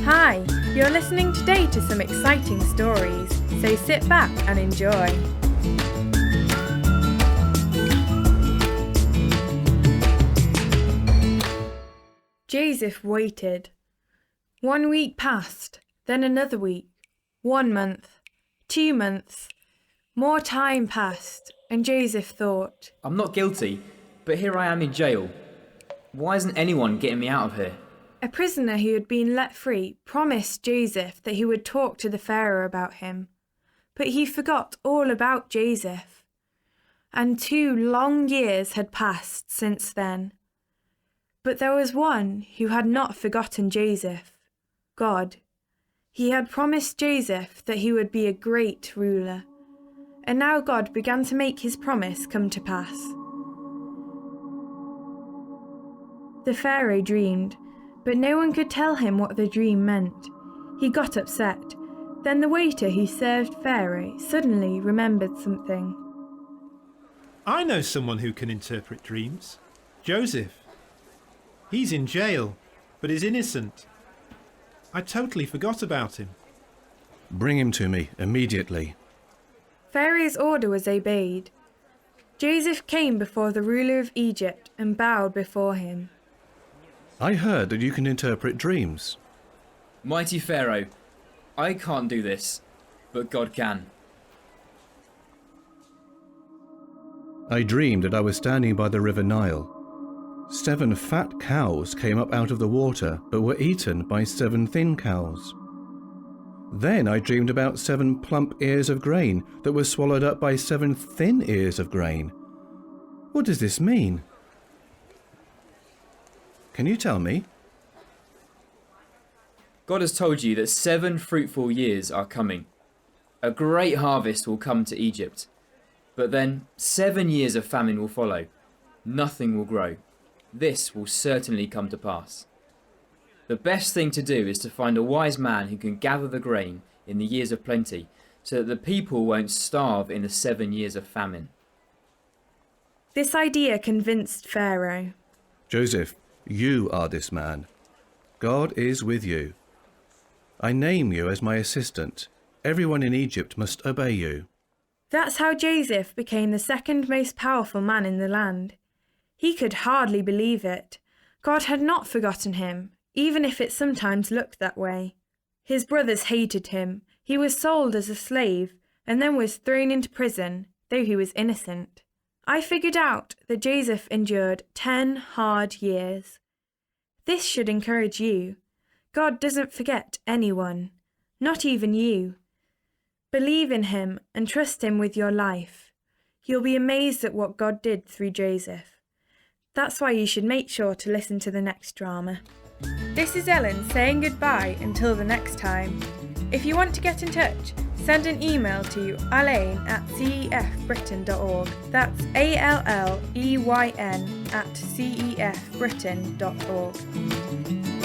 Hi, you're listening today to some exciting stories, so sit back and enjoy. Joseph waited. 1 week passed, then another week, 1 month, 2 months. More time passed, and Joseph thought, I'm not guilty, but here I am in jail. Why isn't anyone getting me out of here? A prisoner who had been let free promised Joseph that he would talk to the Pharaoh about him. But he forgot all about Joseph. And 2 long years had passed since then. But there was one who had not forgotten Joseph, God. He had promised Joseph that he would be a great ruler. And now God began to make his promise come to pass. The Pharaoh dreamed, but no one could tell him what the dream meant. He got upset. Then the waiter who served Pharaoh suddenly remembered something. I know someone who can interpret dreams. Joseph. He's in jail, but is innocent. I totally forgot about him. Bring him to me immediately. Pharaoh's order was obeyed. Joseph came before the ruler of Egypt and bowed before him. I heard that you can interpret dreams. Mighty Pharaoh, I can't do this, but God can. I dreamed that I was standing by the river Nile. 7 fat cows came up out of the water, but were eaten by 7 thin cows. Then I dreamed about 7 plump ears of grain that were swallowed up by 7 thin ears of grain. What does this mean? Can you tell me? God has told you that 7 fruitful years are coming. A great harvest will come to Egypt. But then 7 years of famine will follow. Nothing will grow. This will certainly come to pass. The best thing to do is to find a wise man who can gather the grain in the years of plenty, so that the people won't starve in the 7 years of famine. This idea convinced Pharaoh. Joseph, you are this man. God is with you. I name you as my assistant. Everyone in Egypt must obey you. That's how Joseph became the second most powerful man in the land. He could hardly believe it. God had not forgotten him, even if it sometimes looked that way. His brothers hated him. He was sold as a slave and then was thrown into prison, though he was innocent. I figured out that Joseph endured 10 hard years. This should encourage you. God doesn't forget anyone, not even you. Believe in him and trust him with your life. You'll be amazed at what God did through Joseph. That's why you should make sure to listen to the next drama. This is Ellen saying goodbye until the next time. If you want to get in touch, send an email to alleyn@cefbritain.org. That's ALLEYN@cefbritain.org.